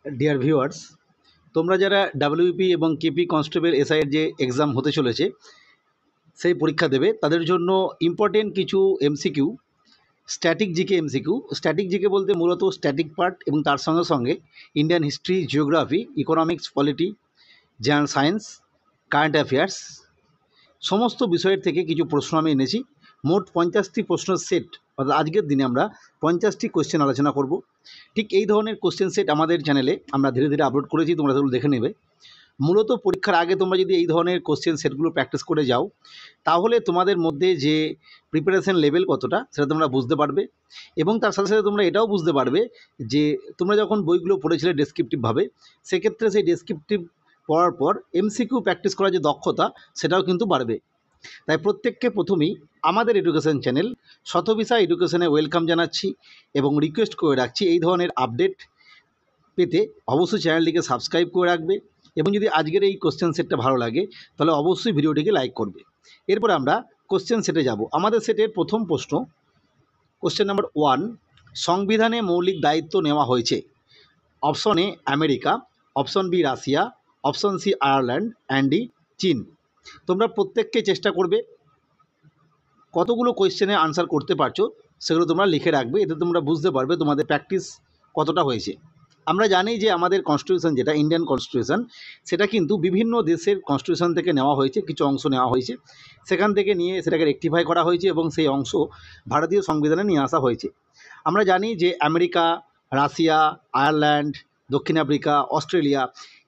Dear viewers, তোমরা যারা WP এবং কেপি কনস্টেবল এসআইয়ের যে এক্সাম হতে চলেছে সেই পরীক্ষা দেবে, তাদের জন্য ইম্পর্টেন্ট কিছু MCQ, static GK MCQ. Static GK বলতে মূলত স্ট্যাটিক পার্ট এবং তার সঙ্গে সঙ্গে Indian history, geography, economics, polity, general science, current affairs সমস্ত বিষয়ের থেকে কিছু প্রশ্ন আমি এনেছি। মোট 50টি প্রশ্নের সেট, অর্থাৎ আজকের দিনে আমরা 50টি কোয়েশ্চেন আলোচনা করব। ঠিক এই ধরনের কোয়েশ্চেন সেট আমাদের চ্যানেলে আমরা ধীরে ধীরে আপলোড করেছি, তোমরা সেগুলো দেখে নেবে। মূলত পরীক্ষার আগে তোমরা যদি এই ধরনের কোশ্চেন সেটগুলো প্র্যাকটিস করে যাও, তাহলে তোমাদের মধ্যে যে প্রিপারেশন লেভেল কতটা সেটা তোমরা বুঝতে পারবে। এবং তার সাথে সাথে তোমরা এটাও বুঝতে পারবে যে তোমরা যখন বইগুলো পড়েছিলে ডেসক্রিপটিভভাবে, সেক্ষেত্রে সেই ডেসক্রিপটিভ পড়ার পর এমসিকিউ প্র্যাকটিস করার যে দক্ষতা সেটাও কিন্তু বাড়বে। তাই প্রত্যেককে প্রথমেই আমাদের এডুকেশন চ্যানেল শতভিসা এডুকেশনে ওয়েলকাম জানাচ্ছি এবং রিকোয়েস্ট করে রাখছি, এই ধরনের আপডেট পেতে অবশ্যই চ্যানেলটিকে সাবস্ক্রাইব করে রাখবে এবং যদি আজকের এই কোশ্চেন সেটটা ভালো লাগে তাহলে অবশ্যই ভিডিওটিকে লাইক করবে। এরপর আমরা কোশ্চেন সেটে যাব। আমাদের সেটের প্রথম প্রশ্ন, কোশ্চেন নাম্বার 1, সংবিধানে মৌলিক দায়িত্ব নেওয়া হয়েছে। Option A America, option B Russia, option C Ireland and D চীন। তোমরা প্রত্যেককে চেষ্টা করবে কতগুলো কোয়েশ্চেনে আনসার করতে পারছো সেগুলো তোমরা লিখে রাখবে, এতে তোমরা বুঝতে পারবে তোমাদের প্র্যাকটিস কতটা হয়েছে। আমরা জানি যে আমাদের কনস্টিটিউশন, যেটা ইন্ডিয়ান কনস্টিটিউশন, সেটা কিন্তু বিভিন্ন দেশের কনস্টিটিউশন থেকে নেওয়া হয়েছে, কিছু অংশ নেওয়া হয়েছে, সেখান থেকে নিয়ে সেটাকে রেকটিফাই করা হয়েছে এবং সেই অংশ ভারতীয় সংবিধানে নিয়ে আসা হয়েছে। আমরা জানি যে আমেরিকা, রাশিয়া, আয়ারল্যান্ড, দক্ষিণ আফ্রিকা, অস্ট্রেলিয়া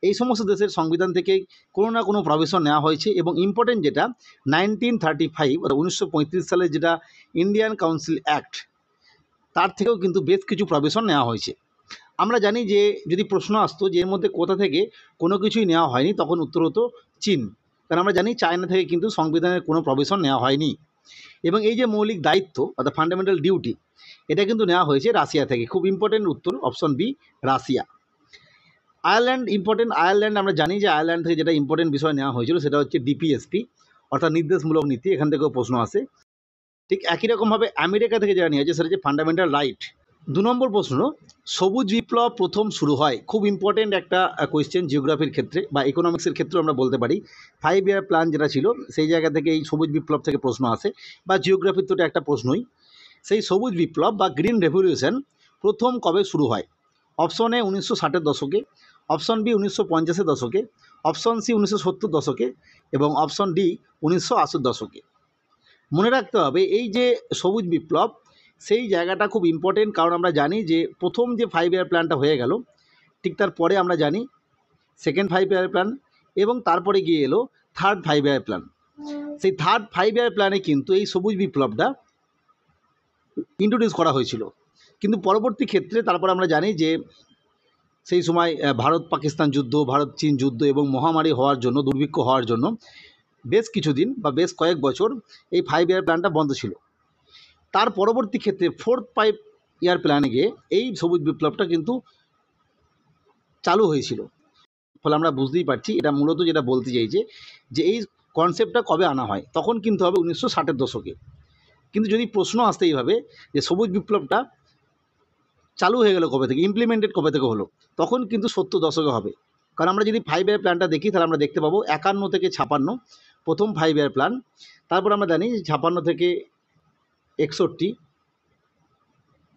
এই সমস্ত দেশের সংবিধান থেকেই কোনো না কোনো প্রভিশন নেওয়া হয়েছে এবং ইম্পর্টেন্ট যেটা 1935 অর্থাৎ 1935 সালে যেটা ইন্ডিয়ান কাউন্সিল অ্যাক্ট, তার থেকেও কিন্তু বেশ কিছু প্রভিশন নেওয়া হয়েছে। আমরা জানি যে যদি প্রশ্ন আসতো যে এর মধ্যে কোথা থেকে কোনো কিছুই নেওয়া হয়নি, তখন উত্তর হতো চীন, কারণ আমরা জানি চায়না থেকে কিন্তু সংবিধানের কোনো প্রভিশন নেওয়া হয়নি। এবং এই যে মৌলিক দায়িত্ব অর্থাৎ ফান্ডামেন্টাল ডিউটি, এটা কিন্তু নেওয়া হয়েছে রাশিয়া থেকে। খুব ইম্পর্টেন্ট উত্তর option B Russia. Ireland important, Ireland আমরা জানি যে আয়ারল্যান্ড থেকে যেটা ইম্পর্টেন্ট বিষয় নেওয়া হয়েছিল সেটা হচ্ছে ডিপিএসপি অর্থাৎ নির্দেশমূলক নীতি, এখান থেকেও প্রশ্ন আসে। ঠিক একই রকমভাবে আমেরিকা থেকে যেটা নিয়ে হয়েছে সেটা হচ্ছে ফান্ডামেন্টাল রাইট। 2 নম্বর প্রশ্ন, সবুজ বিপ্লব প্রথম শুরু হয়। খুব ইম্পর্টেন্ট একটা কোয়েশ্চেন জিওগ্রাফির ক্ষেত্রে বা ইকোনমিক্সের ক্ষেত্রেও আমরা বলতে পারি। 5 ইয়ার প্ল্যান যেটা ছিল সেই জায়গা থেকে এই সবুজ বিপ্লব থেকে প্রশ্ন আসে, বা জিওগ্রাফির তো এটা একটা প্রশ্নই। সেই সবুজ বিপ্লব বা গ্রিন রেভলিউশন প্রথম কবে শুরু হয়? অপশন এ 1960-এর দশকে, অপশন বি 1950-এর দশকে, অপশন সি 1970 দশকে এবং অপশন ডি 1980 দশকে। মনে রাখতে হবে এই যে সবুজ বিপ্লব, সেই জায়গাটা খুব ইম্পর্টেন্ট, কারণ আমরা জানি যে প্রথম যে 5 ইয়ার প্ল্যানটা হয়ে গেল, ঠিক তারপরে আমরা জানি সেকেন্ড 5 ইয়ার প্ল্যান এবং তারপরে গিয়ে এলো থার্ড 5 ইয়ার প্ল্যান। সেই থার্ড 5 ইয়ার প্ল্যানে কিন্তু এই সবুজ বিপ্লবটা ইন্ট্রোডিউস করা হয়েছিল, কিন্তু পরবর্তী ক্ষেত্রে তারপর আমরা জানি যে সেই সময় ভারত পাকিস্তান যুদ্ধ, ভারত চীন যুদ্ধ এবং মহামারী হওয়ার জন্য, দুর্ভিক্ষ হওয়ার জন্য বেশ কিছুদিন বা বেশ কয়েক বছর এই 5 ইয়ার প্ল্যানটা বন্ধ ছিল। তার পরবর্তী ক্ষেত্রে ফোর্থ 5 ইয়ার প্ল্যানে গিয়ে এই সবুজ বিপ্লবটা কিন্তু চালু হয়েছিল। ফলে আমরা বুঝতেই পারছি এটা মূলত যেটা বলতে চাইছে যে এই কনসেপ্টটা কবে আনা হয়, তখন কিন্তু হবে 1960-এর দশকে। কিন্তু যদি প্রশ্ন আসতে এইভাবে যে সবুজ বিপ্লবটা চালু হয়ে গেল কবে থেকে, ইমপ্লিমেন্টেড কবে থেকে হলো, তখন কিন্তু 70 দশকে হবে। কারণ আমরা যদি 5 ইয়ার প্ল্যানটা দেখি তাহলে আমরা দেখতে পাবো 51 থেকে 56 প্রথম 5 ইয়ার প্ল্যান, তারপর আমরা জানি 56 থেকে 61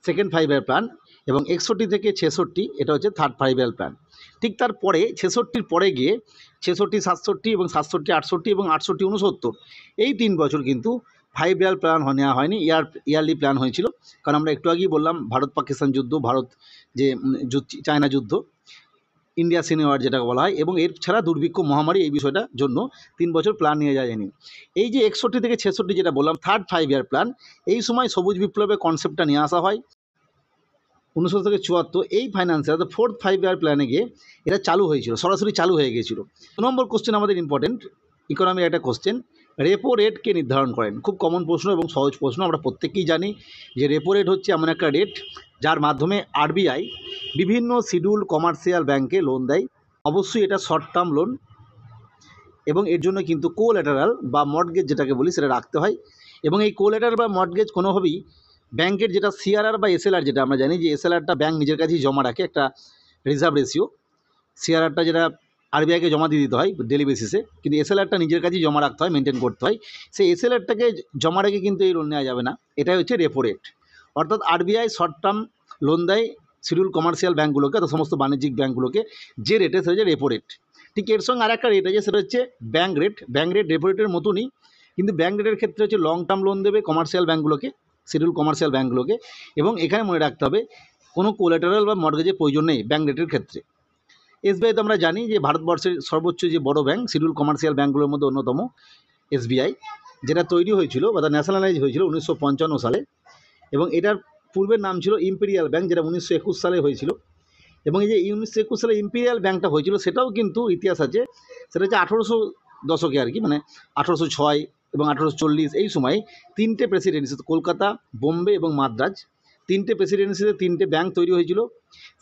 সেকেন্ড 5 ইয়ার প্ল্যান এবং 61 থেকে 66 এটা হচ্ছে থার্ড 5 ইয়ার প্ল্যান। ঠিক তারপরে 66-র পরে গিয়ে 66, 67 এবং 67, 68 এবং 68, 69 এই 3 বছর কিন্তু 5 ইয়ার প্ল্যান নেওয়া হয়নি, ইয়ারলি প্ল্যান হয়েছিল। কারণ আমরা একটু আগেই বললাম ভারত পাকিস্তান যুদ্ধ, ভারত যে চায়না যুদ্ধ, ইন্ডিয়া সিনিয়র যেটাকে বলা হয়, এবং এর ছাড়া দুর্ভিক্ষ, মহামারী, এই বিষয়টার জন্য 3 বছর প্ল্যান নিয়ে যাওয়া যায়নি। এই যে 61 থেকে 66 যেটা বললাম থার্ড 5 ইয়ার প্ল্যান, এই সময় সবুজ বিপ্লবের কনসেপ্টটা নিয়ে আসা হয়। 1970 থেকে 74 এই ফাইন্যান্সে অর্থাৎ ফোর্থ 5 ইয়ার প্ল্যানে গিয়ে এটা চালু হয়েছিল, সরাসরি চালু হয়ে গিয়েছিল। 2 নম্বর কোশ্চেন আমাদের ইম্পর্টেন্ট, ইকোনমির একটা কোশ্চেন, রেপো রেট কে নির্ধারণ করেন? খুব কমন প্রশ্ন এবং সহজ প্রশ্ন। আমরা প্রত্যেকেই জানি যে রেপো রেট হচ্ছে এমন একটা রেট যার মাধ্যমে আরবিআই বিভিন্ন শিডিউল কমার্শিয়াল ব্যাংকে লোন দেয়। অবশ্যই এটা শর্ট টার্ম লোন এবং এর জন্য কিন্তু কোল্যাটারাল বা মর্টগেজ যেটাকে বলি সেটা রাখতে হয়। এবং এই কোল্যাটারাল বা মর্টগেজ কোনোভাবেই ব্যাংকের যেটা সিআরআর বা এসএলআর, যেটা আমরা জানি যে এসএলআরটা ব্যাংক নিজের কাছেই জমা রাখে একটা রিজার্ভ রেশিও, সিআরআরটা যেটা আরবিআইকে জমা দিয়ে দিতে হয় ডেলি বেসিসে, কিন্তু এসএলআরটা নিজের কাছেই জমা রাখতে হয়, মেনটেন করতে হয়। সেই এসএলআরটাকে জমা রেখে কিন্তু এই লোন নেওয়া যাবে না, এটাই হচ্ছে রেপো রেট। অর্থাৎ আরবিআই শর্ট টার্ম লোন দেয় শিডিউল কমার্শিয়াল ব্যাঙ্কগুলোকে, অর্থাৎ সমস্ত বাণিজ্যিক ব্যাঙ্কগুলোকে, যে রেটে সেটা হচ্ছে রেপো রেট। ঠিক এর সঙ্গে আর একটা রেট আছে, সেটা হচ্ছে bank rate. Bank rate repo রেটের মতনই, কিন্তু ব্যাঙ্ক রেটের ক্ষেত্রে হচ্ছে লং টার্ম লোন দেবে কমার্শিয়াল ব্যাঙ্কগুলোকে, শিডিউল কমার্শিয়াল ব্যাঙ্কগুলোকে, এবং এখানে মনে রাখতে হবে কোনো কোলাটারাল বা মর্টগেজের প্রয়োজন নেই ব্যাঙ্ক রেটের ক্ষেত্রে। এসবিআই তো আমরা জানি যে ভারতবর্ষের সর্বোচ্চ যে বড় ব্যাঙ্ক, শিডিউল কমার্শিয়াল ব্যাঙ্কগুলোর মধ্যে অন্যতম এসবিআই, যেটা তৈরি হয়েছিল বা ন্যাশনালাইজ হয়েছিল 1955 সালে, এবং এটার পূর্বের নাম ছিল ইম্পেরিয়াল ব্যাঙ্ক, যেটা 1921 সালে হয়েছিল। এবং এই যে 1921 সালে ইম্পেরিয়াল ব্যাঙ্কটা হয়েছিল, সেটাও কিন্তু ইতিহাস আছে। সেটা হচ্ছে 1800 দশকে আর কি, মানে 1806 এবং 1840 এই সময় তিনটে প্রেসিডেন্সি, কলকাতা, বোম্বে এবং মাদ্রাজ, তিনটে প্রেসিডেন্সিতে তিনটে ব্যাঙ্ক তৈরি হয়েছিল।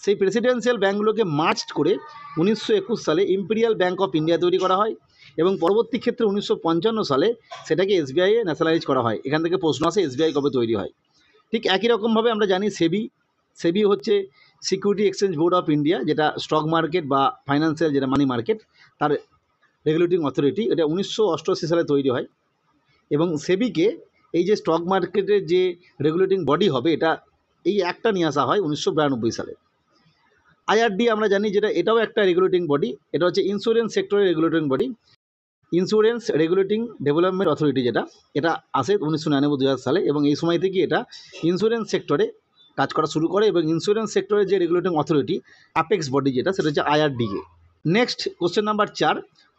সেই প্রেসিডেন্সিয়াল ব্যাঙ্কগুলোকে মার্জড করে 1921 সালে ইম্পেরিয়াল ব্যাঙ্ক অফ ইন্ডিয়া তৈরি করা হয়, এবং পরবর্তী ক্ষেত্রে 1955 সালে সেটাকে এসবিআইয়ে ন্যাশনালাইজ করা হয়। এখান থেকে প্রশ্ন আসে এসবিআই কবে তৈরি হয়। ঠিক একই রকমভাবে আমরা জানি সেবি হচ্ছে security exchange board of India, যেটা স্টক মার্কেট বা ফাইন্যান্সিয়াল, যেটা মানি মার্কেট, তার রেগুলেটিং অথরিটি। এটা 1988 সালে তৈরি হয়, এবং সেবিকে এই যে স্টক মার্কেটের যে রেগুলেটিং বডি হবে, এটা এই একটা নিয়ে আসা হয় 1992 সালে। আইআরডি আমরা জানি, যেটা এটাও একটা রেগুলেটিং বডি, এটা হচ্ছে ইন্স্যুরেন্স সেক্টরের regulating body, insurance regulating development authority, যেটা এটা আসে 1999 সালে, এবং এই সময় থেকে এটা ইন্স্যুরেন্স সেক্টরে কাজ করা শুরু করে, এবং ইন্স্যুরেন্স সেক্টরের যে রেগুলেটিং অথরিটি, অ্যাপেক্স বডি যেটা, সেটা হচ্ছে IRDA. Next question number 4,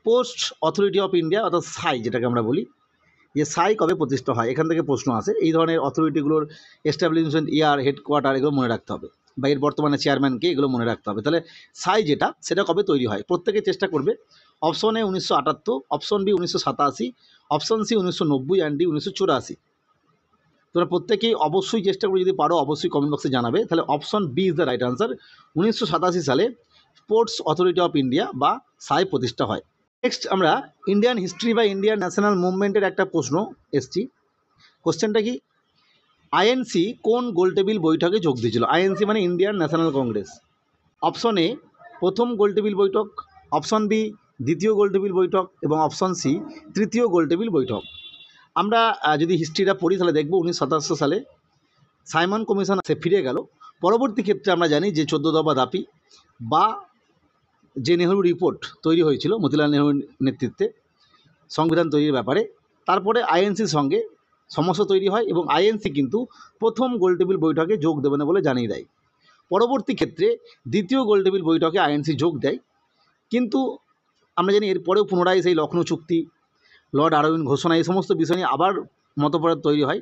post authority of India অর্থাৎ সাই যেটাকে আমরা বলি, যে সাই কবে প্রতিষ্ঠা হয়, এখান থেকে প্রশ্ন আসে। এই ধরনের অথরিটিগুলোর এস্টাবলিশমেন্ট ইয়ার, হেডকোয়ার্টার, এগুলো মনে রাখতে হবে, বা এর বর্তমানে চেয়ারম্যানকে, এগুলো মনে রাখতে হবে। তাহলে সাই যেটা, সেটা কবে তৈরি হয়, প্রত্যেকে চেষ্টা করবে। Option A 1978, option B 1987, option C 1990, and D 1984। তোমরা প্রত্যেকেই অবশ্যই চেষ্টা করে, যদি পারো অবশ্যই কমেন্ট বক্সে জানাবে। তাহলে option B is the right answer. 1987 সালে স্পোর্টস অথরিটি অফ ইন্ডিয়া বা সাই প্রতিষ্ঠা হয়। নেক্সট আমরা ইন্ডিয়ান হিস্ট্রি বা ইন্ডিয়ান ন্যাশনাল মুভমেন্টের একটা প্রশ্ন এসছি। কোশ্চেনটা কি, আইএনসি কোন গোলটেবিল বৈঠকে যোগ দিয়েছিল? আইএনসি মানে Indian national Congress. Option A প্রথম গোলটেবিল বৈঠক, অপশন বি দ্বিতীয় গোলটেবিল বৈঠক, এবং অপশন সি তৃতীয় গোলটেবিল বৈঠক। আমরা যদি হিস্ট্রিটা পড়ি তাহলে দেখব 1987 সালে সাইমন কমিশন সে ফিরে গেল। পরবর্তী ক্ষেত্রে আমরা জানি যে 14 দফা দাবি বা যে নেহরু রিপোর্ট তৈরি হয়েছিল মতিলাল নেহরুর নেতৃত্বে সংবিধান তৈরির ব্যাপারে, তারপরে আইএনসির সঙ্গে সমস্যা তৈরি হয়, এবং আইএনসি কিন্তু প্রথম গোলটেবিল বৈঠকে যোগ দেবে না বলে জানিয়ে দেয়। পরবর্তী ক্ষেত্রে দ্বিতীয় গোলটেবিল বৈঠকে আইএনসি যোগ দেয়, কিন্তু আমরা জানি এরপরেও পুনরায় সেই লখনৌ চুক্তি, লর্ড আরউইন ঘোষণা, এই সমস্ত বিষয় নিয়ে আবার মতপার্থক্য তৈরি হয়,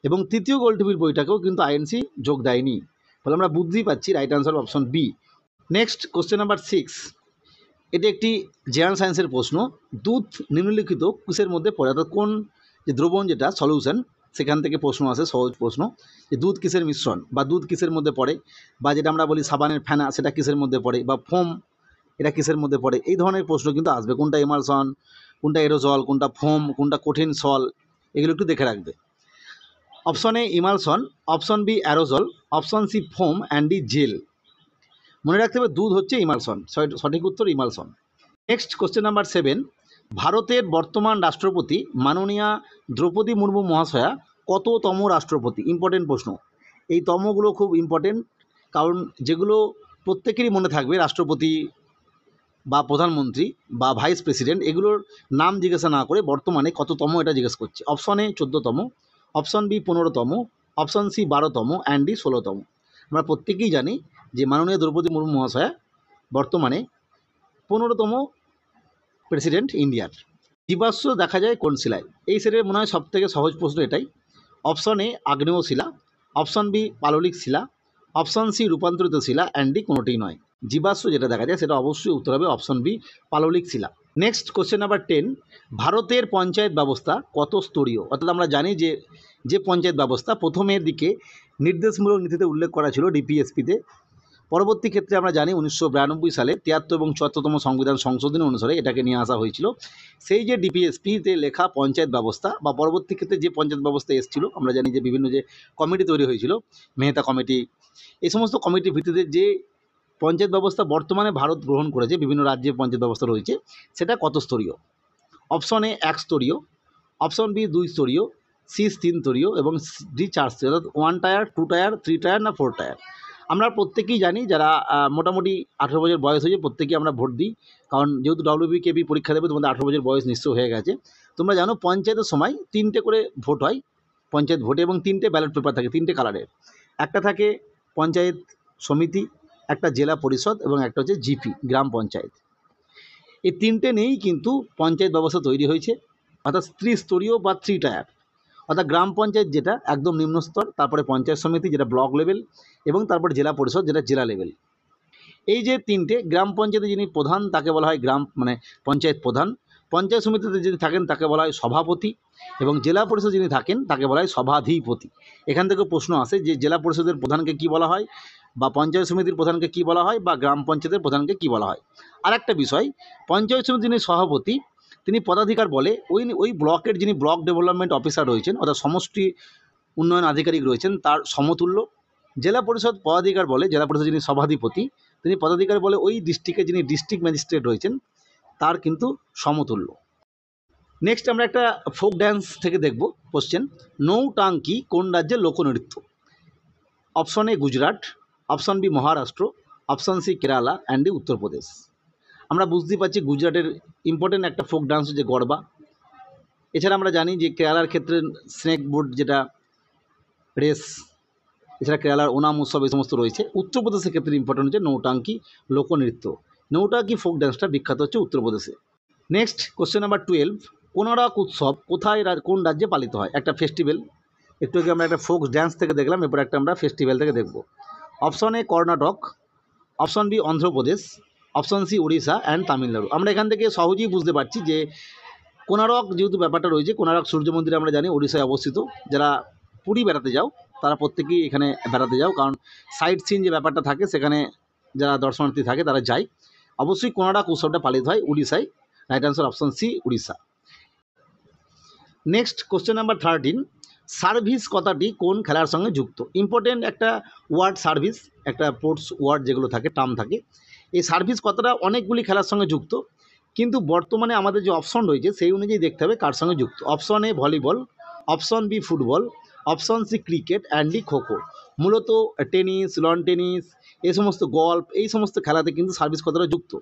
এবং তৃতীয় গোলটেবিল বৈঠকেও কিন্তু আইএনসি যোগ দেয়নি। ফলে আমরা বুঝতেই পাচ্ছি right answer option B. Next question number 6, এটি একটি জেনারেল সায়েন্সের প্রশ্ন। দুধ নিম্নলিখিত কিসের মধ্যে পড়ে? অর্থাৎ কোন যে দ্রবণ, যেটা সলিউশন, সেখান থেকে প্রশ্ন আসে, সহজ প্রশ্ন, যে দুধ কিসের মিশ্রণ, বা দুধ কিসের মধ্যে পড়ে, বা যেটা আমরা বলি সাবানের ফেনা, সেটা কিসের মধ্যে পড়ে, বা ফোম, এটা কিসের মধ্যে পড়ে। এই ধরনের প্রশ্ন কিন্তু আসবে। কোনটা এমালসন, কোনটা এরোজল, কোনটা ফোম, কোনটা কঠিন সল, এগুলো একটু দেখে রাখবে। Option A emulsion, option B aerosol, option C foam, and D gel. মনে রাখতে হবে দুধ হচ্ছে ইমালসন, সঠিক উত্তর ইমালসন। নেক্সট কোশ্চেন নাম্বার 7, ভারতের বর্তমান রাষ্ট্রপতি মাননীয়া দ্রৌপদী মুর্মু মহাশয়া কততম রাষ্ট্রপতি? ইম্পর্টেন্ট প্রশ্ন। এই তমগুলো খুব ইম্পর্টেন্ট, কারণ যেগুলো প্রত্যেকেরই মনে থাকবে, রাষ্ট্রপতি বা প্রধানমন্ত্রী বা ভাইস প্রেসিডেন্ট, এগুলোর নাম জিজ্ঞাসা না করে বর্তমানে কততম এটা জিজ্ঞেস করছে। অপশন এ 14তম, অপশন বি 15তম, অপশন সি 12তম, অ্যান্ড ডি 16তম। আমরা প্রত্যেকেই জানি যে মাননীয় দ্রৌপদী মুর্মু মহাশয়া বর্তমানে 15তম প্রেসিডেন্ট ইন্ডিয়ার। জীবাশ্ম দেখা যায় কোন শিলায়? এই সেটের মনে হয় সবথেকে সহজ প্রশ্ন এটাই। অপশন এ আগ্নেয় শিলা, অপশন বি পাললিক শিলা, অপশন সি রূপান্তরিত শিলা, অ্যান্ড ডি কোনোটিই নয়। জীবাশ্ম যেটা দেখা যায় সেটা অবশ্যই উত্তর হবে অপশন বি পাললিক শিলা। নেক্সট কোশ্চেন নাম্বার 10, ভারতের পঞ্চায়েত ব্যবস্থা কত স্তরীয়? অর্থাৎ আমরা জানি যে পঞ্চায়েত ব্যবস্থা প্রথমের দিকে নির্দেশমূলক নীতিতে উল্লেখ করা ছিল ডিপিএসপিতে, পরবর্তী ক্ষেত্রে আমরা জানি 1992 সালে 73 এবং 74তম সংবিধান সংশোধনী অনুসারে এটাকে নিয়ে আসা হয়েছিল। সেই যে ডিপিএসপিতে লেখা পঞ্চায়েত ব্যবস্থা, বা পরবর্তী ক্ষেত্রে যে পঞ্চায়েত ব্যবস্থা এসেছিল, আমরা জানি যে বিভিন্ন যে কমিটি তৈরি হয়েছিল, মেহতা কমিটি, এই সমস্ত কমিটির ভিত্তিতে যে পঞ্চায়েত ব্যবস্থা বর্তমানে ভারত গ্রহণ করেছে, বিভিন্ন রাজ্যে পঞ্চায়েত ব্যবস্থা রয়েছে, সেটা কত স্তরীয়? অপশন এ 1 স্তরীয়, অপশন বি 2 স্তরীয়, সি 3 স্তরীয় এবং ডি 4 স্তরীয়, অর্থাৎ 1 টায়ার, 2 টায়ার, 3 টায়ার না 4 টায়ার। আমরা প্রত্যেকেই জানি যারা মোটামুটি 18 বছর বয়স হয়েছে প্রত্যেকেই আমরা ভোট দিই, কারণ যেহেতু ডব্লিউবি কেপি পরীক্ষা দেবে তোমাদের 18 বছর বয়স নিশ্চয় হয়ে গেছে। তোমরা জানো পঞ্চায়েতের সময় 3টে করে ভোট হয়, পঞ্চায়েত ভোটে, এবং 3টে ব্যালট পেপার থাকে 3টে কালারের। একটা থাকে পঞ্চায়েত সমিতি, একটা জেলা পরিষদ এবং একটা হচ্ছে জিপি, গ্রাম পঞ্চায়েত। এই 3টে নিয়েই কিন্তু পঞ্চায়েত ব্যবস্থা তৈরি হয়েছে, অর্থাৎ ত্রিস্তরীয় বা 3 টায়ার। অর্থাৎ গ্রাম পঞ্চায়েত যেটা একদম নিম্ন স্তর, তারপরে পঞ্চায়েত সমিতি যেটা ব্লক লেভেল, এবং তারপর জেলা পরিষদ যেটা জেলা লেভেল। এই যে 3টে, গ্রাম পঞ্চায়েতে যিনি প্রধান তাকে বলা হয় পঞ্চায়েত প্রধান, পঞ্চায়েত সমিতিতে যিনি থাকেন তাকে বলা হয় সভাপতি, এবং জেলা পরিষদ যিনি থাকেন তাকে বলা হয় সভাধিপতি। এখান থেকে প্রশ্ন আসে যে জেলা পরিষদের প্রধানকে কী বলা হয়, বা পঞ্চায়েত সমিতির প্রধানকে কী বলা হয়, বা গ্রাম পঞ্চায়েতের প্রধানকে কী বলা হয়। আর একটা বিষয়, পঞ্চায়েত সমিতির যিনি সভাপতি তিনি পদাধিকার বলে ওই ব্লকের যিনি ব্লক ডেভেলপমেন্ট অফিসার রয়েছেন, অর্থাৎ সমষ্টি উন্নয়ন আধিকারিক রয়েছেন, তার সমতুল্য। জেলা পরিষদ পদাধিকার বলে, জেলা পরিষদ যিনি সভাধিপতি তিনি পদাধিকার বলে ওই ডিস্ট্রিক্টের যিনি ডিস্ট্রিক্ট ম্যাজিস্ট্রেট রয়েছেন তার কিন্তু সমতুল্য। নেক্সট আমরা একটা ফোক ড্যান্স থেকে দেখব কোশ্চেন, নৌটাঙ্কি কোন রাজ্যের লোকনৃত্য? Option A Gujarat, option B Maharashtra, option C Kerala and D Uttar Pradesh. আমরা বুঝতেই পারছি গুজরাটের ইম্পর্টেন্ট একটা ফোক ডান্স হচ্ছে গরবা। এছাড়া আমরা জানি যে কেরালার ক্ষেত্রে স্নেক বোর্ড যেটা রেস, এছাড়া কেরালার ওনাম উৎসব এই সমস্ত রয়েছে। উত্তরপ্রদেশের ক্ষেত্রে ইম্পর্টেন্ট হচ্ছে নৌটাঙ্কি লোকনৃত্য। নৌটাঙ্কি ফোক ডান্সটা বিখ্যাত হচ্ছে উত্তরপ্রদেশে। নেক্সট কোশ্চেন নাম্বার 12, কোনারক উৎসব কোথায় কোন রাজ্যে পালিত হয়? একটা ফেস্টিভ্যাল, একটু আগে আমরা একটা ফোক ড্যান্স থেকে দেখলাম, এরপর একটা আমরা ফেস্টিভ্যাল থেকে দেখব। Option A Karnataka, option B Andhra Pradesh, option C Orissa and Tamil Nadu. আমরা এখান থেকে সহজেই বুঝতে পারছি যে কোনারক যেহেতু ব্যাপারটা রয়েছে, কোনারক সূর্য মন্দির আমরা জানি উড়িষ্যায় অবস্থিত। যারা পুরী বেড়াতে যাও তারা প্রত্যেকেই এখানে বেড়াতে যাও, কারণ সাইট সিন যে ব্যাপারটা থাকে সেখানে যারা দর্শনার্থী থাকে তারা যায়। অবশ্যই কোনারক উৎসবটা পালিত হয় উড়িষ্যায়। Right answer option C Orissa. Next question number 13, service কথাটি কোন খেলার সঙ্গে যুক্ত? ইম্পর্টেন্ট একটা ওয়ার্ড সার্ভিস, একটা স্পোর্টস ওয়ার্ড যেগুলো থাকে, টার্ম থাকে। এই সার্ভিস কথাটা অনেকগুলি খেলার সঙ্গে যুক্ত, কিন্তু বর্তমানে আমাদের যে অপশন রয়েছে সেই অনুযায়ী দেখতে হবে কার সঙ্গে যুক্ত। Option A volleyball, option B football, option C cricket and D kho kho. মূলত টেনিস, লন টেনিস, এই সমস্ত গল্ফ, এই সমস্ত খেলাতে কিন্তু সার্ভিস কথাটা যুক্ত।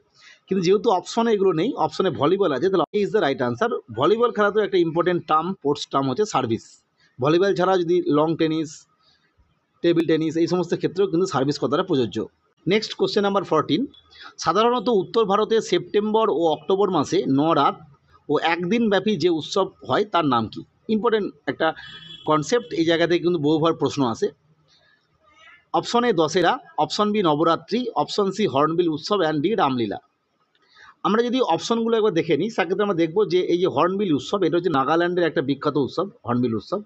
কিন্তু যেহেতু অপশনে এগুলো নেই, অপশনে ভলিবল আছে, তাহলে is the right answer. Volleyball খেলাতেও একটা ইম্পর্টেন্ট টার্ম, স্পোর্টস টার্ম হচ্ছে সার্ভিস। ভলিবল ছাড়া যদি লং টেনিস, টেবিল টেনিস এই সমস্ত ক্ষেত্রেও কিন্তু সার্ভিস কথাটা প্রযোজ্য। নেক্সট কোশ্চেন নাম্বার 14, সাধারণত উত্তর ভারতে সেপ্টেম্বর ও অক্টোবর মাসে 9 রাত ও 1 দিন ব্যাপী যে উৎসব হয় তার নাম কি? ইম্পর্টেন্ট একটা কনসেপ্ট, এই জায়গা থেকে কিন্তু বহুবার প্রশ্ন আসে। Option A Dussehra, option B Navratri, option C Hornbill উৎসব অ্যান্ড ডি রামলীলা। আমরা যদি অপশনগুলো একবার দেখে নিই সেক্ষেত্রে আমরা দেখব যে এই যে হর্নবিল উৎসব এটা হচ্ছে নাগাল্যান্ডের একটা বিখ্যাত উৎসব, হর্নবিল উৎসব।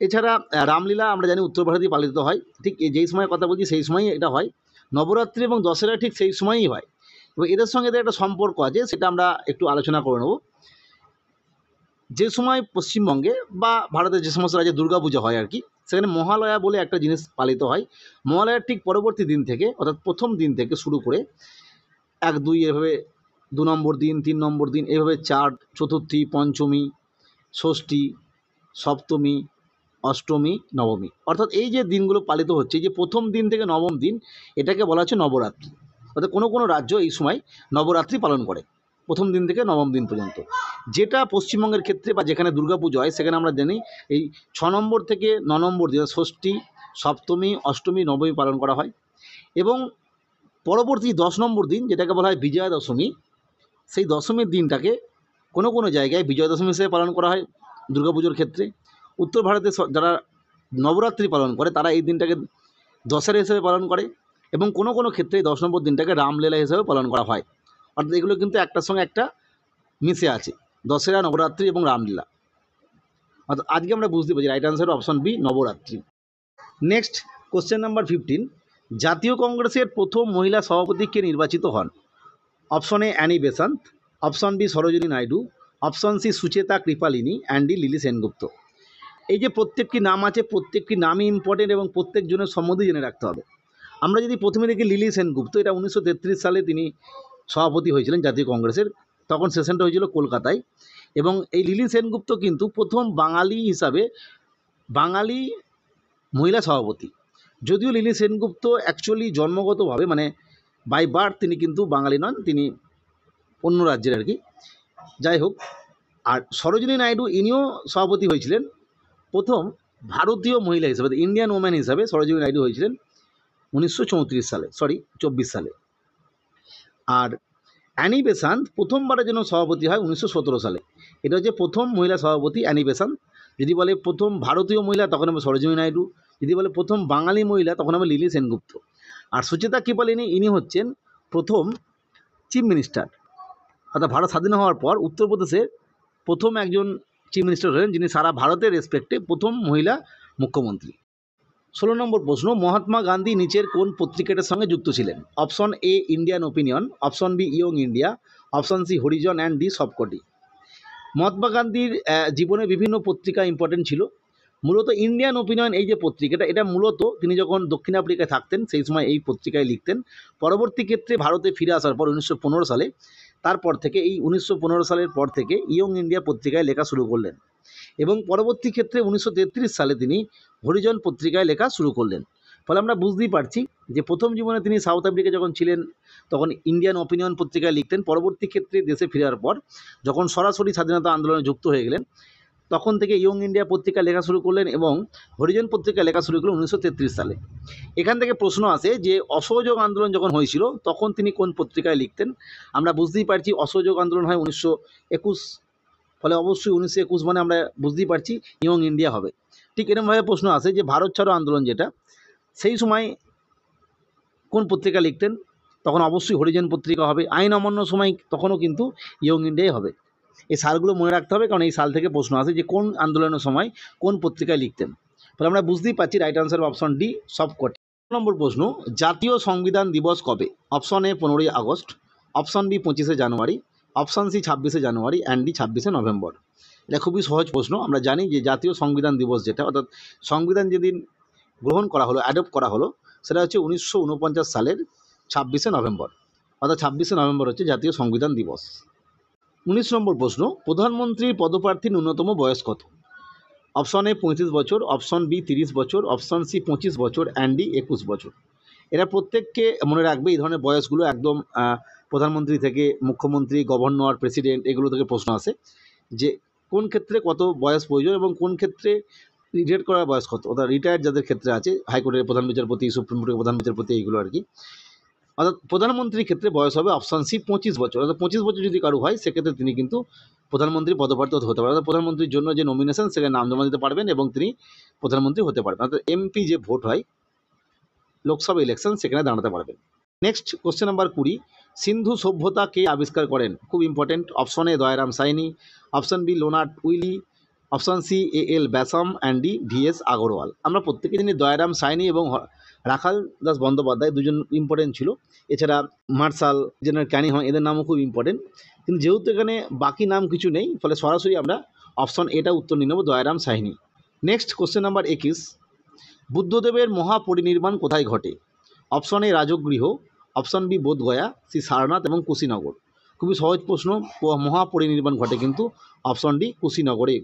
এছাড়া রামলীলা আমরা জানি উত্তর ভারতেই পালিত হয়, ঠিক যেই সময় কথা বলছি সেই সময়ই এটা হয়। নবরাত্রি এবং দশেরা ঠিক সেই সময়ই হয়, এবং এদের সঙ্গে এদের একটা সম্পর্ক আছে, সেটা আমরা একটু আলোচনা করে নেব। যে সময় পশ্চিমবঙ্গে বা ভারতের যে সমস্ত রাজ্যে দুর্গাপূজা হয় আর কি, সেখানে মহালয়া বলে একটা জিনিস পালিত হয়। মহালয়ার ঠিক পরবর্তী দিন থেকে, অর্থাৎ প্রথম দিন থেকে শুরু করে 1, 2 এভাবে 2 নম্বর দিন, 3 নম্বর দিন, এভাবে 4, চতুর্থী, পঞ্চমী, ষষ্ঠী, সপ্তমী, অষ্টমী, নবমী, অর্থাৎ এই যে দিনগুলো পালিত হচ্ছে, এই যে প্রথম দিন থেকে নবম দিন, এটাকে বলা হচ্ছে নবরাত্রি। অর্থাৎ কোনো কোনো রাজ্য এই সময় নবরাত্রি পালন করে প্রথম দিন থেকে নবম দিন পর্যন্ত। যেটা পশ্চিমবঙ্গের ক্ষেত্রে বা যেখানে দুর্গাপুজো হয় সেখানে আমরা জানি এই 6 নম্বর থেকে 9 নম্বর দিন ষষ্ঠী, সপ্তমী, অষ্টমী, নবমী পালন করা হয়। এবং পরবর্তী 10 নম্বর দিন যেটাকে বলা হয় বিজয়া দশমী, সেই দশমীর দিনটাকে কোনো কোনো জায়গায় বিজয়া দশমী হিসেবে পালন করা হয় দুর্গাপুজোর ক্ষেত্রে। উত্তর ভারতে যারা নবরাত্রি পালন করে তারা এই দিনটাকে দশেরা হিসেবে পালন করে, এবং কোনো কোনো ক্ষেত্রে 10 নম্বর দিনটাকে রামলীলা হিসেবে পালন করা হয়। অর্থাৎ এগুলো কিন্তু একটার সঙ্গে একটা মিশে আছে, দশেরা, নবরাত্রি এবং রামলীলা। অর্থাৎ আজকে আমরা বুঝতে পারছি right answer option B Navratri. Next question number 15, জাতীয় কংগ্রেসের প্রথম মহিলা সভাপতি কে নির্বাচিত হন? Option A Annie Besant, option B Sarojini Naidu, option C Sucheta Kripalani and D Lily Sengupta. এই যে প্রত্যেকটি নাম আছে, প্রত্যেকটি নামই ইম্পর্টেন্ট এবং প্রত্যেকজনের সম্বন্ধে জেনে রাখতে হবে। আমরা যদি প্রথমে দেখি লিলি সেনগুপ্ত, এটা 1933 সালে তিনি সভাপতি হয়েছিলেন জাতীয় কংগ্রেসের, তখন সেশনটা হয়েছিল কলকাতায়। এবং এই লিলি সেনগুপ্ত কিন্তু প্রথম বাঙালি হিসাবে বাঙালি মহিলা সভাপতি। যদিও লিলি সেনগুপ্ত অ্যাকচুয়ালি জন্মগতভাবে মানে বাই বার্থ তিনি কিন্তু বাঙালি নন, তিনি অন্য রাজ্যের আর কি। যাই হোক, আর সরোজিনী নাইডু ইনিও সভাপতি হয়েছিলেন প্রথম ভারতীয় মহিলা হিসাবে, ইন্ডিয়ান ওম্যান হিসাবে সরোজিনী নাইডু হয়েছিলেন 1934 সালে। আর অ্যানি বেসান্ত প্রথমবারের জন্য সভাপতি হয় 1917 সালে। এটা হচ্ছে প্রথম মহিলা সভাপতি অ্যানি বেসান্ত। যদি বলে প্রথম ভারতীয় মহিলা তখন হবে সরোজিনী নাইডু, যদি বলে প্রথম বাঙালি মহিলা তখন হবে লিলি সেনগুপ্ত। আর সুচেতা কৃপালিনী ইনি হচ্ছেন প্রথম চিফ মিনিস্টার, অর্থাৎ ভারত স্বাধীন হওয়ার পর উত্তরপ্রদেশের প্রথম একজন চিফ মিনিস্টার হলেন যিনি সারা ভারতের রেসপেক্টে প্রথম মহিলা মুখ্যমন্ত্রী। 16 নম্বর প্রশ্ন, মহাত্মা গান্ধী নিচের কোন পত্রিকাটার সঙ্গে যুক্ত ছিলেন? Option A Indian Opinion, option B Young India, option C Harijan and D সবকটি। মহাত্মা গান্ধীর জীবনে বিভিন্ন পত্রিকা ইম্পর্টেন্ট ছিল। মূলত ইন্ডিয়ান ওপিনিয়ন এই যে পত্রিকাটা, এটা মূলত তিনি যখন দক্ষিণ আফ্রিকায় থাকতেন সেই সময় এই পত্রিকায় লিখতেন। পরবর্তী ক্ষেত্রে ভারতে ফিরে আসার পর 1915 সালে, তারপর থেকে এই 1915 সালের পর থেকে ইয়ং ইন্ডিয়া পত্রিকায় লেখা শুরু করলেন এবং পরবর্তী ক্ষেত্রে 1933 সালে তিনি হরিজন পত্রিকায় লেখা শুরু করলেন। ফলে আমরা বুঝতেই পারছি যে প্রথম জীবনে তিনি সাউথ আফ্রিকা যখন ছিলেন তখন ইন্ডিয়ান ওপিনিয়ন পত্রিকায় লিখতেন। পরবর্তী ক্ষেত্রে দেশে ফেরার পর যখন সরাসরি স্বাধীনতা আন্দোলনে যুক্ত হয়ে গেলেন তখন থেকে ইয়ং ইন্ডিয়া পত্রিকা লেখা শুরু করলেন এবং হরিজন পত্রিকা লেখা শুরু করলেন 1933 সালে। এখান থেকে প্রশ্ন আসে যে অসহযোগ আন্দোলন যখন হয়েছিল তখন তিনি কোন পত্রিকায় লিখতেন? আমরা বুঝতেই পারছি অসহযোগ আন্দোলন হয় 1921, ফলে অবশ্যই 1921 মানে আমরা বুঝতেই পারছি ইয়ং ইন্ডিয়া হবে। ঠিক এরকমভাবে প্রশ্ন আসে যে ভারত ছাড়ো আন্দোলন যেটা, সেই সময় কোন পত্রিকা লিখতেন? তখন অবশ্যই হরিজন পত্রিকা হবে। আইন অমান্যর সময় তখনও কিন্তু ইয়ং ইন্ডিয়াই হবে। এই সালগুলো মনে রাখতে হবে, কারণ এই সাল থেকে প্রশ্ন আসে যে কোন আন্দোলনের সময় কোন পত্রিকায় লিখতেন। ফলে আমরা বুঝতেই পারছি রাইট আনসার অপশন ডি সবকটি। নম্বর প্রশ্ন, জাতীয় সংবিধান দিবস কবে? অপশন এ 15ই আগস্ট, অপশন বি 25শে জানুয়ারি, অপশন সি 26শে জানুয়ারি অ্যান্ড ডি 26শে নভেম্বর। এটা খুবই সহজ প্রশ্ন। আমরা জানি যে জাতীয় সংবিধান দিবস যেটা, অর্থাৎ সংবিধান যেদিন গ্রহণ করা হলো, অ্যাডপ্ট করা হলো, সেটা হচ্ছে 1949 সালের 26শে নভেম্বর, অর্থাৎ 26শে নভেম্বর হচ্ছে জাতীয় সংবিধান দিবস। 19 নম্বর প্রশ্ন, প্রধানমন্ত্রীর পদপ্রার্থীর ন্যূনতম বয়স কত? অপশন এ 35 বছর, অপশন বি 30 বছর, অপশন সি 25 বছর অ্যান্ড ডি 21 বছর। এরা প্রত্যেককে মনে রাখবে, এই ধরনের বয়সগুলো একদম প্রধানমন্ত্রী থেকে মুখ্যমন্ত্রী, গভর্নর, প্রেসিডেন্ট এগুলো থেকে প্রশ্ন আসে যে কোন ক্ষেত্রে কত বয়স প্রয়োজন এবং কোন ক্ষেত্রে রিটায়ার করার বয়স কত, অর্থাৎ রিটায়ার্ড যাদের ক্ষেত্রে আছে, হাইকোর্টের প্রধান বিচারপতি, সুপ্রিম কোর্টের প্রধান বিচারপতি, এইগুলো আর কি। অর্থাৎ প্রধানমন্ত্রীর ক্ষেত্রে বয়স হবে অপশন সি 25 বছর। অর্থাৎ 25 বছর যদি কারো হয় সেক্ষেত্রে তিনি কিন্তু প্রধানমন্ত্রী পদপ্রার্থী হতে পারেন, অর্থাৎ প্রধানমন্ত্রীর জন্য যে নমিনেশন সেখানে নাম জমা দিতে পারবেন এবং তিনি প্রধানমন্ত্রী হতে পারবেন, অর্থাৎ এমপি যে ভোট হয় লোকসভা ইলেকশন সেখানে দাঁড়াতে পারবেন। নেক্সট কোশ্চেন নাম্বার 20, সিন্ধু সভ্যতা কে আবিষ্কার করেন? খুব important. Option A Dayaram Saini, option B Leonard Willey, option C L Basham and D V S Agarwal. আমরা প্রত্যেকে জানি দয়ারাম সাইনি এবং রাখাল দাস বন্দ্যোপাধ্যায় দুজন ইম্পর্টেন্ট ছিল। এছাড়া মার্শাল, জেনারেল ক্যানিং, এদের নামও খুব ইম্পর্টেন্ট। কিন্তু যেহেতু এখানে বাকি নাম কিছু নেই ফলে সরাসরি আমরা অপশন এটা উত্তর নিয়ে নেব, Dayaram Saini. Next question number 21, বুদ্ধদেবের মহাপরিনির্বাণ কোথায় ঘটে? Option A Rajgriha, option B Bodh Gaya, C Sarnath এবং কুশিনগর। খুবই সহজ প্রশ্ন, মহাপরিনির্বাণ ঘটে কিন্তু অপশন ডি কুশিনগরে।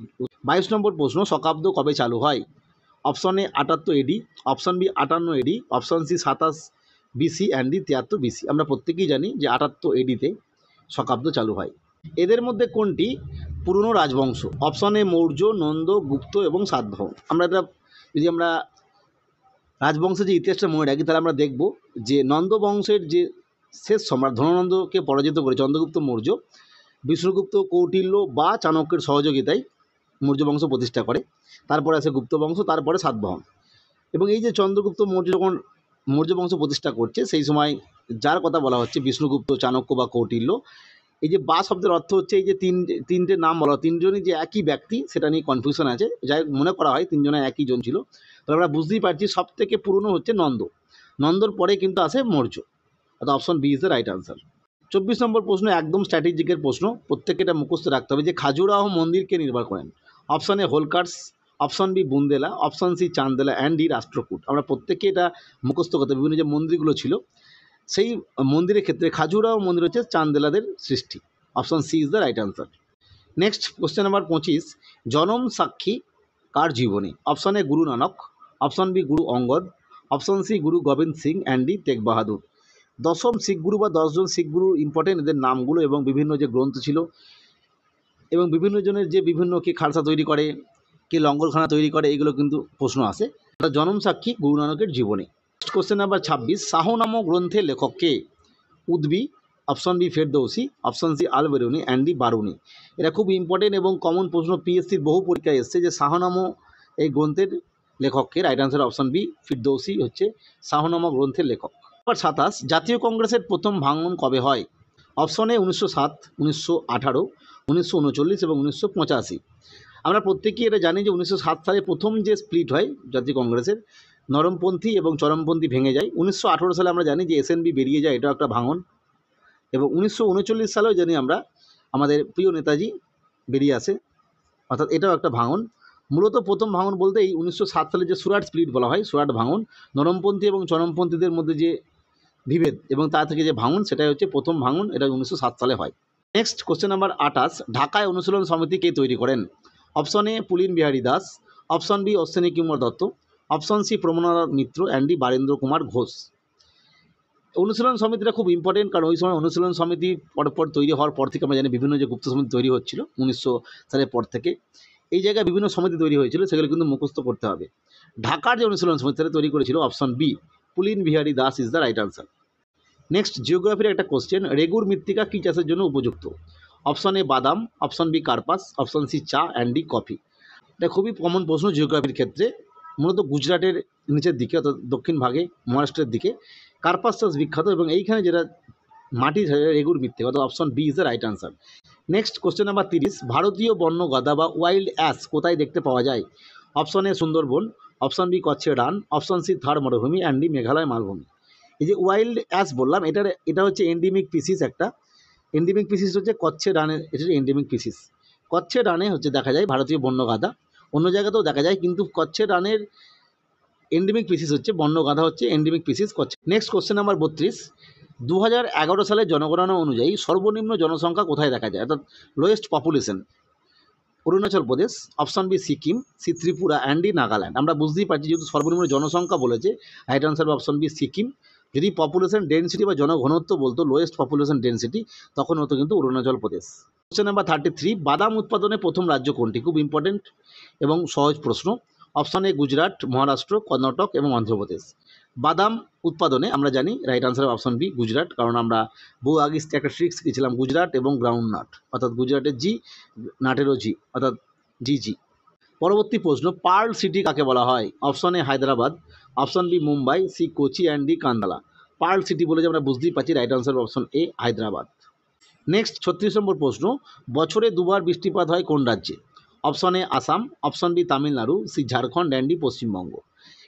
22 নম্বর প্রশ্ন, শকাব্দ কবে চালু হয়? Option A 78 AD, option B 58 AD, option C 27 BC and D 73 BC. আমরা প্রত্যেকেই জানি যে 78 এডিতে শকাব্দ চালু হয়। এদের মধ্যে কোনটি পুরনো রাজবংশ? অপশন এ মৌর্য, নন্দ, গুপ্ত এবং সাতবাহন। আমরা এটা যদি আমরা রাজবংশের যে ইতিহাসটা মনে রাখি তাহলে আমরা দেখব যে নন্দ বংশের যে শেষ সম্রাট ধননন্দকে পরাজিত করে চন্দ্রগুপ্ত মৌর্য বিষ্ণুগুপ্ত, কৌটিল্য বা চাণক্যের সহযোগিতায় মৌর্য বংশ প্রতিষ্ঠা করে। তারপরে আসে গুপ্ত বংশ, তারপরে সাতবাহন। এবং এই যে চন্দ্রগুপ্ত মৌর্য যখন মৌর্য বংশ প্রতিষ্ঠা করছে সেই সময় যার কথা বলা হচ্ছে বিষ্ণুগুপ্ত, চাণক্য বা কৌটিল্য। এই যে বা শব্দের অর্থ হচ্ছে এই যে তিনটে নাম বলা, তিনজনই যে একই ব্যক্তি সেটা নিয়ে কনফিউশন আছে। যাই মনে করা হয় তিনজনে একই জন ছিল। তো আমরা বুঝতেই পারছি সব থেকে পুরনো হচ্ছে নন্দ, নন্দর পরে কিন্তু আসে মৌর্য, অর্থাৎ option B is the right answer. 24 নম্বর প্রশ্ন, একদম স্ট্র্যাটেজিকের প্রশ্ন, প্রত্যেকে এটা মুখস্থ রাখতে হবে যে খাজুরাহ মন্দিরকে নির্মাণ করেন? Option A Holkars, option B Bundela, option C Chandela and D Rashtrakuta. আমরা প্রত্যেকে এটা মুখস্থ করতে, বিভিন্ন যে মন্দিরগুলো ছিল সেই মন্দিরের ক্ষেত্রে খাজুরাও মন্দির হচ্ছে চান্দেলাদের সৃষ্টি। Option C is the right answer. Next question number 25, জনম সাক্ষী কার জীবনী? Option A Guru Nanak, option B Guru Angad, option C Guru Gobind Singh and D তেগ বাহাদুর। দশম শিখ গুরু বা 10জন শিখ গুরু ইম্পর্টেন্ট, এদের নামগুলো এবং বিভিন্ন যে গ্রন্থ ছিল এবং বিভিন্ন জনের যে বিভিন্ন কে খালসা তৈরি করে, কে লঙ্গরখানা তৈরি করে, এগুলো কিন্তু প্রশ্ন আসে। জনম সাক্ষী গুরু নানকের জীবনী। কোশ্চেন নাম্বার 26, শাহনামা গ্রন্থের লেখক কে? উদ্বি, option B Ferdowsi, option C Al Biruni and D Baruni. এটা খুব ইম্পর্টেন্ট এবং কমন প্রশ্ন, পিএসসির বহু পরীক্ষায় এসছে যে শাহনামা এই গ্রন্থের লেখককে। রাইট আনসার অপশন বি ফিরদৌসি হচ্ছে শাহনামা গ্রন্থের লেখক। নাম্বার 27, জাতীয় কংগ্রেসের প্রথম ভাঙন কবে হয়? অপশন এ 1907, 1918, 1939 এবং 1985। আমরা প্রত্যেকেই এটা জানি যে 1907 সালে প্রথম যে স্প্লিট হয় জাতীয় কংগ্রেসের, নরমপন্থী এবং চরমপন্থী ভেঙে যায়। 1918 সালে আমরা জানি যে এসএনবি বেরিয়ে যায়, এটাও একটা ভাঙন। এবং 1939 সালেও জানি আমরা আমাদের প্রিয় নেতাজি বেরিয়ে আসে, অর্থাৎ এটাও একটা ভাঙন। মূলত প্রথম ভাঙন বলতে এই 1907 সালে যে সুরাট স্প্লিট বলা হয়, সুরাট ভাঙন, নরমপন্থী এবং চরমপন্থীদের মধ্যে যে বিভেদ এবং তা থেকে যে ভাঙন, সেটাই হচ্ছে প্রথম ভাঙন, এটা 1907 সালে হয়। নেক্সট কোশ্চেন নাম্বার 28, ঢাকায় অনুশীলন সমিতি কে তৈরি করেন? Option A Pulin Bihari Das, option B Ashwini Kumar Dutta, option C Pramodnath Mitra and D Barindra Kumar Ghosh. Anushilan সমিতিটা খুব ইম্পর্টেন্ট, কারণ ওই সময় অনুশীলন সমিতি পরপর তৈরি হওয়ার পর থেকে আমরা জানি বিভিন্ন যে গুপ্ত সমিতি তৈরি হচ্ছিল 1900 সালের পর থেকে, এই জায়গায় বিভিন্ন সমিতি তৈরি হয়েছিল, সেগুলো কিন্তু মুখস্থ করতে হবে। ঢাকার যে অনুশীলন সমিতি সেটা তৈরি করেছিল option B Pulin Bihari Das is the right answer. Next জিওগ্রাফির একটা কোশ্চেন, রেগুর মৃত্তিকা কী চাষের জন্য উপযুক্ত? অপশন এ বাদাম, অপশন বি কার্পাস, অপশন সি চা অ্যান্ড ডি কফি। এটা খুবই কমন প্রশ্ন জিওগ্রাফির ক্ষেত্রে। মূলত গুজরাটের নিচের দিকে অর্থাৎ দক্ষিণ ভাগে মহারাষ্ট্রের দিকে কার্পাস চাষ বিখ্যাত এবং এইখানে যেটা মাটি রেগুর মৃত্তিকা, অর্থাৎ option B is the right answer. Next question number 30, ভারতীয় বন্য গাধা বা ওয়াইল্ড অ্যাস কোথায় দেখতে পাওয়া যায়? Option A Sundarban, option B কচ্ছের রান, অপশন সি থার মরুভূমি অ্যান্ড ডি মেঘালয় মালভূমি। এই যে ওয়াইল্ড অ্যাস বললাম, এটা হচ্ছে এন্ডেমিক পিসিস, একটা এন্ডেমিক পিসিস হচ্ছে কচ্ছের রানের, এটা হচ্ছে এন্ডেমিক পিসিস। কচ্ছের রানে হচ্ছে দেখা যায় ভারতীয় বন্য গাধা, অন্য জায়গাতেও দেখা যায়, কিন্তু কচ্ছের রানের এন্ডেমিক পিসিস হচ্ছে বন্য গাধা, হচ্ছে এন্ডেমিক পিসিস কচ্ছে। নেক্সট কোশ্চেন নাম্বার 32, 2011 সালের জনগণনা অনুযায়ী সর্বনিম্ন জনসংখ্যা কোথায় দেখা যায়, অর্থাৎ lowest population? Arunachal Pradesh, option B Sikkim, C Tripura and D Nagaland. আমরা বুঝতেই পারছি যেহেতু সর্বনিম্ন জনসংখ্যা বলেছে, right answer option B Sikkim. যদি পপুলেশন ডেন্সিটি বা জনঘনত্ব বলতো, লোয়েস্ট পপুলেশন ডেন্সিটি, তখন হতো কিন্তু অরুণাচল প্রদেশ। কোশ্চেন নাম্বার 33, বাদাম উৎপাদনে প্রথম রাজ্য কোনটি? খুব ইম্পর্টেন্ট এবং সহজ প্রশ্ন। অপশন এ গুজরাট, মহারাষ্ট্র, কর্ণাটক এবং অন্ধ্রপ্রদেশ। বাদাম উৎপাদনে আমরা জানি right answer option B Gujarat, কারণ আমরা বহু আগে একটা ট্রিক্স শিখেছিলাম, গুজরাট এবং গ্রাউন্ড নাট, অর্থাৎ গুজরাটের জি, নাটেরও জি, অর্থাৎ জি। পরবর্তী প্রশ্ন, পার্ল সিটি কাকে বলা হয়? Option A Hyderabad, option B Mumbai, C Kochi and D Kandla. Pearl city বলে যে আমরা বুঝতেই পারছি, right answer option A Hyderabad. Next 36 নম্বর প্রশ্ন, বছরে দুবার বৃষ্টিপাত হয় কোন রাজ্যে? Option A Assam, option B Tamil Nadu, C Jharkhand and D Paschimbanga.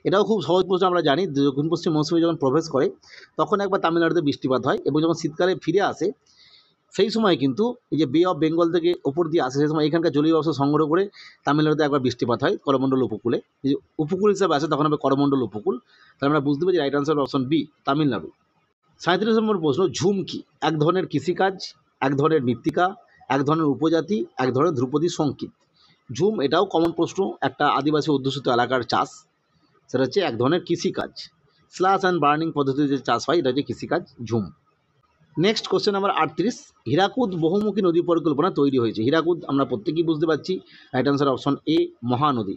এটাও খুব সহজ প্রশ্ন, আমরা জানি দক্ষিণ পশ্চিম মৌসুমী যখন প্রবেশ করে তখন একবার তামিলনাড়ুতে বৃষ্টিপাত হয় এবং যখন শীতকালে ফিরে আসে সেই সময় কিন্তু এই যে বে অফ বেঙ্গল থেকে ওপর দিয়ে আসে, সেই সময় এখানকার জলীয় বাষ্প সংগ্রহ করে তামিলনাড়ুতে একবার বৃষ্টিপাত হয় করমণ্ডল উপকূলে। এই যে উপকূল হিসাবে আসে তখন হবে করমণ্ডল উপকূল, তাহলে আমরা বুঝতে পারছি right answer option B Tamil Nadu. 37 নম্বর প্রশ্ন, ঝুম কি? এক ধরনের কৃষিকাজ, এক ধরনের মৃত্তিকা, এক ধরনের উপজাতি, এক ধরনের ধ্রুপদী সংকেত। ঝুম এটাও কমন প্রশ্ন, একটা আদিবাসী অধ্যুষিত এলাকার চাষ, সেটা হচ্ছে এক ধরনের কৃষিকাজ। স্ল্যাশ অ্যান্ড বার্নিং পদ্ধতিতে যে চাষ হয় এটা হচ্ছে কৃষিকাজ, ঝুম। নেক্সট কোশ্চেন নাম্বার 38, হীরাকুদ বহুমুখী নদী পরিকল্পনা তৈরি হয়েছে। হীরাকুদ আমরা প্রত্যেকেই বুঝতে পারছি, right answer option A Mahanadi.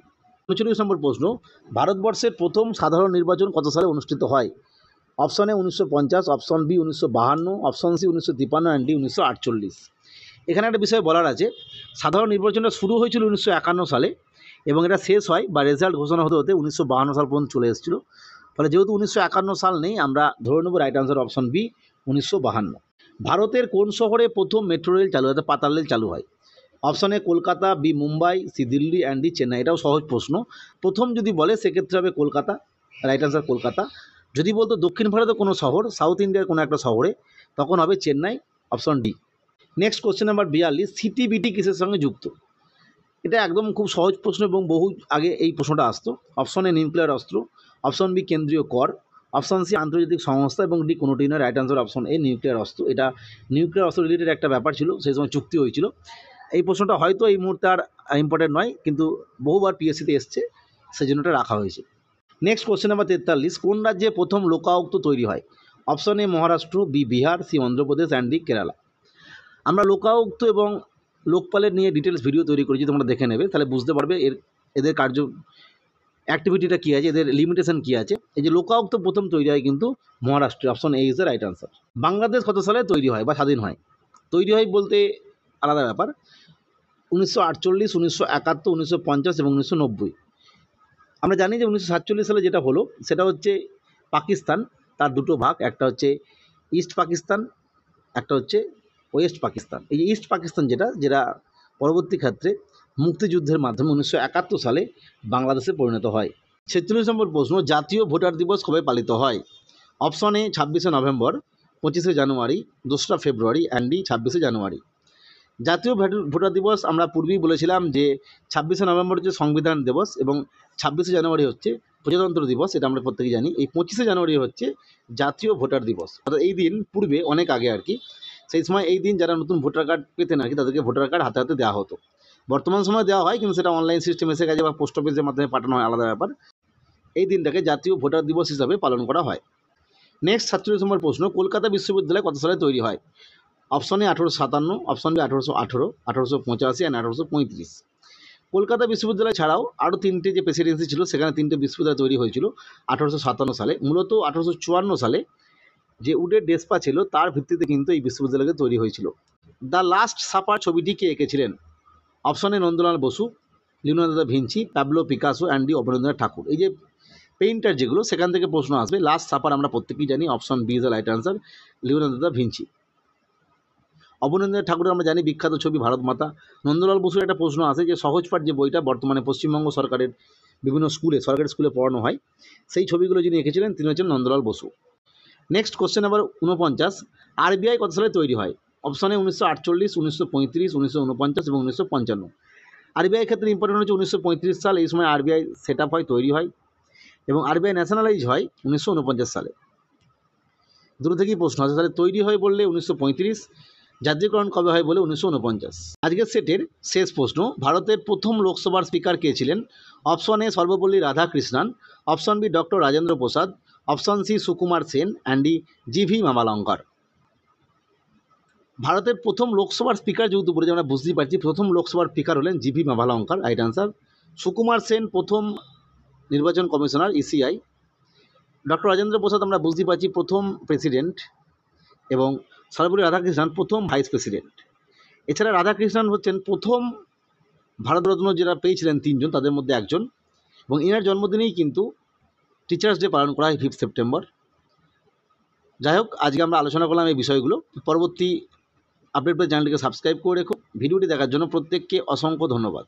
39 নম্বর প্রশ্ন, ভারতবর্ষের প্রথম সাধারণ নির্বাচন কত সালে অনুষ্ঠিত হয়? Option A 1950, option B 1952, option C 1953 and D 1948। এখানে একটা বিষয় বলার আছে, সাধারণ নির্বাচনটা শুরু হয়েছিল 1951 সালে এবং এটা শেষ হয় বা রেজাল্ট ঘোষণা হতে হতে 1952 সাল পর্যন্ত চলে এসেছিল। ফলে যেহেতু 1951 সাল নেই, আমরা ধরে নেব রাইট আনসার অপশন বি 1952। ভারতের কোন শহরে প্রথম মেট্রো রেল চালু হয়, পাতাল রেল চালু হয়? Option A Kolkata, B Mumbai, C Delhi and D Chennai. এটাও সহজ প্রশ্ন, প্রথম যদি বলে সেক্ষেত্রে হবে কলকাতা, রাইট আনসার কলকাতা। যদি বলতো দক্ষিণ ভারতের কোনো শহর, সাউথ ইন্ডিয়ার কোনো একটা শহরে, তখন হবে Chennai, option D. Next question number 42, CTBT কিসের সঙ্গে যুক্ত? এটা একদম খুব সহজ প্রশ্ন এবং বহু আগে এই প্রশ্নটা আসতো। অপশন এ নিউক্লিয়ার অস্ত্র, অপশন বি কেন্দ্রীয় কর, অপশন সি আন্তর্জাতিক সংস্থা এবং ডি কোনোটিই নয়। রাইট আনসার অপশন এ নিউক্লিয়ার অস্ত্র। এটা নিউক্লিয়ার অস্ত্র রিলেটেড একটা ব্যাপার ছিল, সেই সময় চুক্তি হয়েছিল। এই প্রশ্নটা হয়তো এই মুহূর্তে আর ইম্পর্টেন্ট নয়, কিন্তু বহুবার পিএসসিতে এসছে, সেই জন্য এটা রাখা হয়েছে। নেক্সট কোশ্চেন নাম্বার 43, কোন রাজ্যে প্রথম লোকায়ুক্ত তৈরি হয়? Option A Maharashtra, B Bihar, C Andhra Pradesh and D Kerala. আমরা লোকায়ুক্ত এবং লোকপালের নিয়ে ডিটেলস ভিডিও তৈরি করেছি, তোমরা দেখে নেবে, তাহলে বুঝতে পারবে এদের কার্য অ্যাক্টিভিটিটা কী আছে, এদের লিমিটেশন কী আছে। এই যে লোকায়ুক্ত প্রথম তৈরি হয় কিন্তু মহারাষ্ট্রে, option A is the right answer. Bangladesh কত সালে তৈরি হয় বা স্বাধীন হয়? তৈরি হয় বলতে আলাদা ব্যাপার। 1948, 1971, 1950 এবং 1990। আমরা জানি যে 1947 সালে যেটা হলো সেটা হচ্ছে পাকিস্তান, তার দুটো ভাগ, একটা হচ্ছে ইস্ট পাকিস্তান, একটা হচ্ছে ওয়েস্ট পাকিস্তান। এই যে ইস্ট পাকিস্তান যেটা পরবর্তী ক্ষেত্রে মুক্তিযুদ্ধের মাধ্যমে 1971 সালে বাংলাদেশে পরিণত হয়। 46 নম্বর প্রশ্ন, জাতীয় ভোটার দিবস কবে পালিত হয়? অপশন এ 26শে নভেম্বর, 25শে জানুয়ারি, 2রা ফেব্রুয়ারি অ্যান্ড ডি 26শে জানুয়ারি। জাতীয় ভোটার দিবস আমরা পূর্বেই বলেছিলাম যে 26শে নভেম্বর হচ্ছে সংবিধান দিবস এবং 26শে জানুয়ারি হচ্ছে প্রজাতন্ত্র দিবস, এটা আমরা প্রত্যেকেই জানি। এই 25শে জানুয়ারি হচ্ছে জাতীয় ভোটার দিবস। অর্থাৎ এই দিন পূর্বে অনেক আগে আর কি, সেই সময় এই দিন যারা নতুন ভোটার কার্ড পেতেন আর কি, তাদেরকে ভোটার কার্ড হাতে হাতে দেওয়া হতো। বর্তমান সময় দেওয়া হয়, কিন্তু সেটা অনলাইন সিস্টেম এসে গেছে বা পোস্ট অফিসের মাধ্যমে পাঠানো হয়, আলাদা ব্যাপার। এই দিনটাকে জাতীয় ভোটার দিবস হিসাবে পালন করা হয়। নেক্সট 47 নম্বর প্রশ্ন, কলকাতা বিশ্ববিদ্যালয় কত সালে তৈরি হয়? Option A 1857, option B 1818, 1885 and 1835। Kolkata বিশ্ববিদ্যালয় ছাড়াও আরও তিনটে যে প্রেসিডেন্সি ছিল, সেখানে তিনটে বিশ্ববিদ্যালয় তৈরি হয়েছিল 1857 সালে। মূলত 1854 সালে যে উডের ডেস্পা ছিল তার ভিত্তিতে কিন্তু এই বিশ্ববিদ্যালয়কে তৈরি হয়েছিল। দ্য লাস্ট সাপার ছবিটি কে এঁকেছিলেন? Option A Nandalal Bose, Leonardo da Vinci, Pablo Picasso and D Abanindranath Thakur. এই যে পেইন্টার যেগুলো, সেখান থেকে প্রশ্ন আসবে। লাস্ট সাপার আমরা প্রত্যেকেই জানি, option B is the right answer, Leonardo da Vinci. Abanindranath ঠাকুরের আমরা জানি বিখ্যাত ছবি ভারত মাতা। নন্দলাল বসুর একটা প্রশ্ন আছে যে সহজপাঠ যে বইটা বর্তমানে পশ্চিমবঙ্গ সরকারের বিভিন্ন স্কুলে, সরকারি স্কুলে পড়ানো হয়, সেই ছবিগুলো যিনি এঁকেছিলেন তিনি হচ্ছেন Nandalal Basu. Next question number 49, RBI কত সালে তৈরি হয়? অপশনে 1948, 1935, 1949 এবং 1955। আরবিআই ক্ষেত্রে ইম্পর্টেন্ট হচ্ছে 1935 সাল, এই সময় আরবিআই সেট আপ হয়, তৈরি হয়, এবং আরবিআই ন্যাশনালাইজ হয় 1949 সালে। দুটো থেকেই প্রশ্ন আছে, তাহলে তৈরি হয় বললে 1935, জাতীয়করণ কবে হয় বলে 1949। আজকের সেটের শেষ প্রশ্ন, ভারতের প্রথম লোকসভার স্পিকার কে ছিলেন? Option A Sarvepalli Radhakrishnan, option B doctor Rajendra Prasad, option C Sukumar Sen and D G V Mavalankar. ভারতের প্রথম লোকসভার স্পিকার যেহেতু বলেছে, আমরা বুঝতেই পারছি প্রথম লোকসভার স্পিকার হলেন G V Mavalankar, right answer. Sukumar Sen প্রথম নির্বাচন commissioner ECI. Doctor Rajendra Prasad আমরা বুঝতেই পারছি প্রথম প্রেসিডেন্ট, এবং সর্বপল্লী রাধাকৃষ্ণন প্রথম ভাইস প্রেসিডেন্ট। এছাড়া রাধাকৃষ্ণন হচ্ছেন প্রথম ভারতরত্ন যারা পেয়েছিলেন তিনজন, তাদের মধ্যে একজন, এবং এনার জন্মদিনেই কিন্তু টিচার্স ডে পালন করা হয় 5 সেপ্টেম্বর। যাই হোক, আজকে আমরা আলোচনা করলাম এই বিষয়গুলো। পরবর্তী আপডেট পেতে চ্যানেলটিকে সাবস্ক্রাইব করে রেখো। ভিডিওটি দেখার জন্য প্রত্যেককে অসংখ্য ধন্যবাদ।